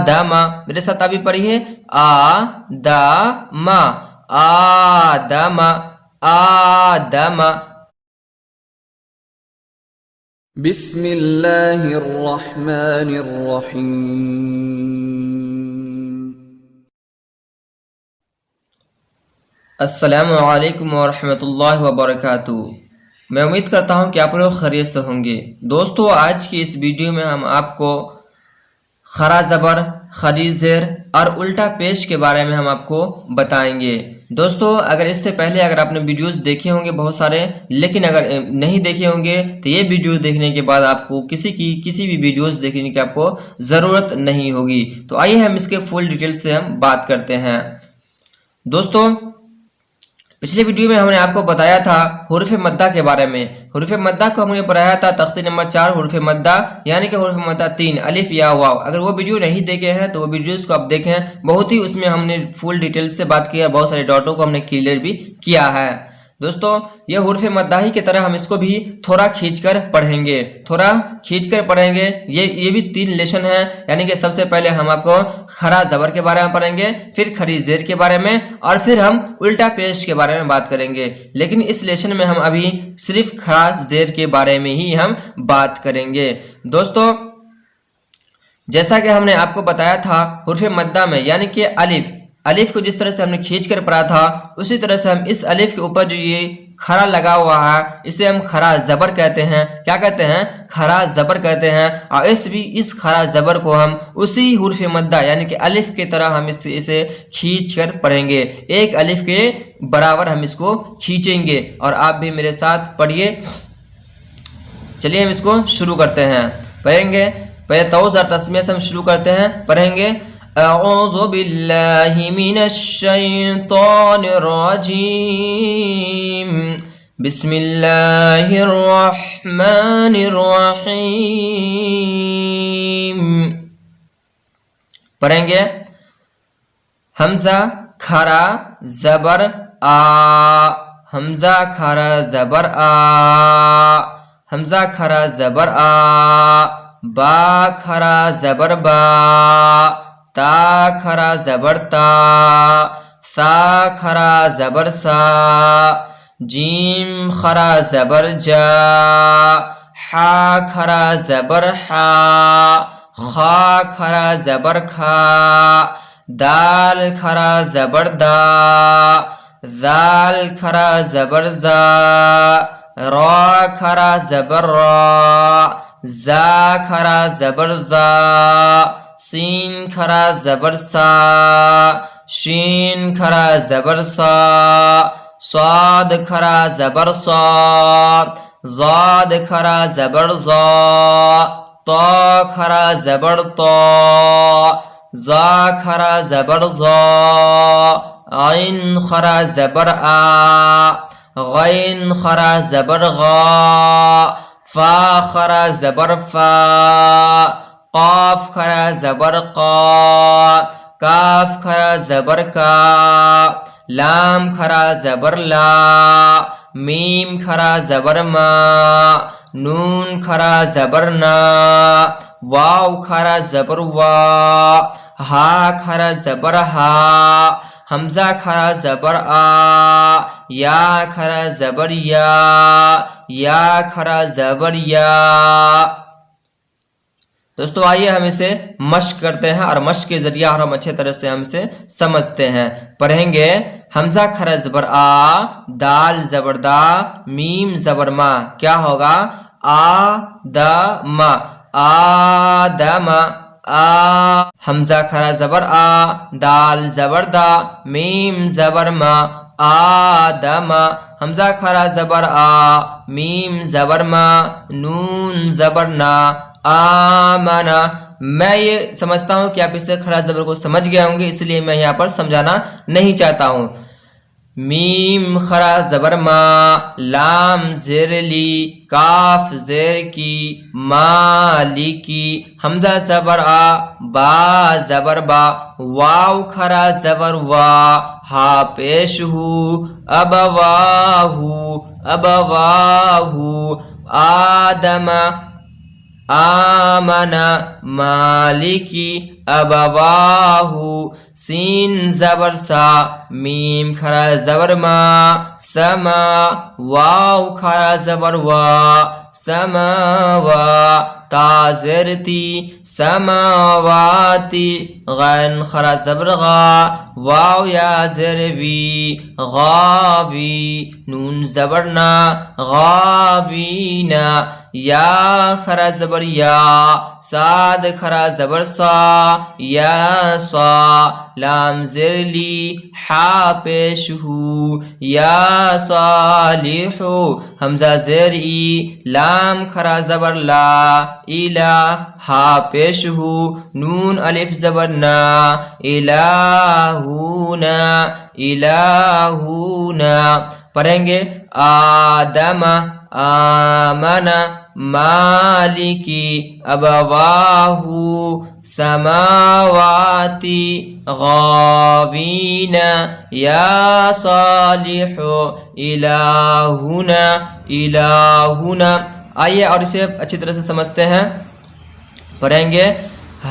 आदम, मेरे साथ अभी पढ़िए आदम, आदम, आदम। बिस्मिल्लाहिर्रहमानिर्रहीम। अस्सलामु अलैकुम वरहमतुल्लाहि वबरकातुहू। मैं उम्मीद करता हूँ कि आप लोग खैरियत से होंगे। दोस्तों, आज की इस वीडियो में हम आपको खरा ज़बर, खरी ज़ेर और उल्टा पेश के बारे में हम आपको बताएंगे। दोस्तों, अगर इससे पहले अगर आपने वीडियोस देखे होंगे बहुत सारे, लेकिन अगर नहीं देखे होंगे तो ये वीडियो देखने के बाद आपको किसी भी वीडियोस देखने की आपको ज़रूरत नहीं होगी। तो आइए हम इसके फुल डिटेल से हम बात करते हैं। दोस्तों, पिछले वीडियो में हमने आपको बताया था हुरूफ मद्दा के बारे में। हुरूफ मद्दा को हमने पढ़ाया था तख्ती नंबर 4 हुरूफ मद्दा, यानी कि हुरूफ मद्दा 3 अलिफ या वाव। अगर वो वीडियो नहीं देखे हैं तो वो वीडियोस को आप देखें, बहुत ही उसमें हमने फुल डिटेल से बात किया, बहुत सारे डॉटों को हमने क्लियर भी किया है। दोस्तों, ये हुरूफ मद्दा ही की तरह हम इसको भी थोड़ा खींचकर पढ़ेंगे, थोड़ा खींचकर पढ़ेंगे। ये भी 3 लेसन है, यानी कि सबसे पहले हम आपको खरा ज़बर के बारे में पढ़ेंगे, फिर खरी ज़ेर के बारे में, और फिर हम उल्टा पेश के बारे में बात करेंगे। लेकिन इस लेसन में हम अभी सिर्फ खरा ज़ेर के बारे में ही हम बात करेंगे। दोस्तों, जैसा कि हमने आपको बताया था हुरूफ मद्दा में, यानी कि अलिफ को जिस तरह से हमने खींच कर पढ़ा था, उसी तरह से हम इस अलिफ के ऊपर जो ये खरा लगा हुआ है, इसे हम खरा ज़बर कहते हैं। क्या कहते हैं? खरा ज़बर कहते हैं। और इस खरा ज़बर को हम उसी हुरूफ मद्दा यानी कि अलिफ की तरह हम इसे खींच कर पढ़ेंगे। एक अलिफ के बराबर हम इसको खींचेंगे, और आप भी मेरे साथ पढ़िए। चलिए हम इसको शुरू करते हैं, पढ़ेंगे। पहले तौज़ और तस्मीया से हम शुरू करते हैं, पढ़ेंगे। अऊज़ु बिल्लाहि मिनश शैतानिर रजीम, बिस्मिल्लाहिर रहमानिर रहीम। पढ़ेंगे। हमजा खरा ज़बर आ, हमजा खरा ज़बर आ, हमजा खरा ज़बर आ। बा खरा ज़बर बा, ता खरा ज़बर ता, सा खरा ज़बर सा, जीम खरा ज़बर जा, हा खरा ज़बर हा, खा खरा ज़बर खा, दाल खरा ज़बर दा, दाल खरा ज़बर जा, रा खरा ज़बर रा, जा खरा ज़बर जा, सीन खरा ज़बर सा, शीन खरा ज़बर सा, साद खरा ज़बर सा, ज़ाद खरा ज़बर ज़ा, ता खरा ज़बर ता, ज़ा खरा ज़बर ज़ा, आइन खरा ज़बर आ, गैन खरा ज़बर गा, फा खरा ज़बर फा, काफ खरा ज़बर का, काफ खरा ज़बर का, लाम खरा ज़बर ला, मीम खरा ज़बर मा, नून खरा ज़बर ना, वाव खरा ज़बर वा, हा खरा ज़बर हा, हमजा खरा ज़बर आ, या खरा ज़बर या खरा ज़बर या। दोस्तों, आइए हम इसे मश्क करते हैं, और मश्क के जरिए और हम अच्छे तरह से हम इसे समझते हैं, पढ़ेंगे। हमजा खरा ज़बर आ, दाल ज़बर दा, मीम ज़बर मा। क्या होगा? आ द मा, आदम आ। हमजा खरा ज़बर आ, दाल ज़बर दा, मीम ज़बर मा, आदम। हमजा खरा ज़बर आ, मीम ज़बर मा, नून ज़बर ना, आमना। मैं ये समझता हूँ कि आप इससे खरा ज़बर को समझ गए होंगे, इसलिए मैं यहाँ पर समझाना नहीं चाहता हूँ। मीम खरा ज़बर मा, लाम ज़ेर ली, काफ ज़ेर की, माली की। हमजा ज़बर आ, बा ज़बर बा, वाव खरा ज़बर वा, हा पेश हु, अबवाहु अबवाहु, आदम आमना, मालिकी ابواہو سین زبر سا میم کھڑا زبر ما سما واو کھڑا زبر وا سماوا تا زیر تی سماواتی غین کھڑا زبر غا واو یا زیر وی غاوی نون زبر نا غاوینا یا کھڑا زبر یا صاد کھڑا زبر سا یا سا لام زیر لی حا پیش ہو یا صالحو حمزہ زیر ای لام کھڑا زبر لا الا ہا پیش ہو نون الف زبر نا الہونا الہونا پڑھیں گے آدم آمن مالکی ابواہو سماواتی غابین یا صالح الہنا الہنا. آئیے اور اسے اچھی طرح سے سمجھتے ہیں. پڑھیں گے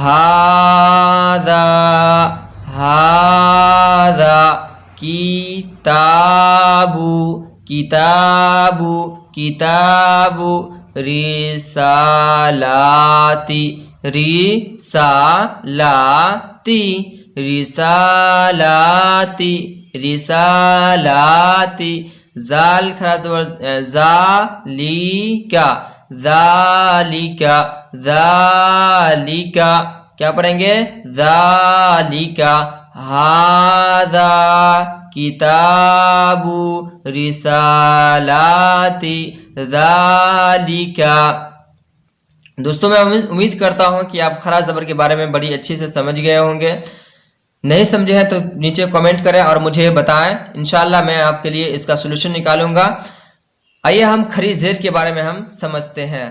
ہاذا ہاذا کتابو کتابو کتابو رسالاتی رسالاتی رسالاتی رسالاتی زال کھڑا زبر ذالکا ذالکا ذالکا کیا پڑھیں گے ذالکا ہاذا کتاب رسالاتی ذالکا. دوستوں میں امید کرتا ہوں کہ آپ خرا زبر کے بارے میں بڑی اچھی سے سمجھ گئے ہوں گے. نہیں سمجھے ہیں تو نیچے کمنٹ کریں اور مجھے بتائیں. انشاءاللہ میں آپ کے لیے اس کا سولوشن نکالوں گا. آئیے ہم کھری زیر کے بارے میں ہم سمجھتے ہیں.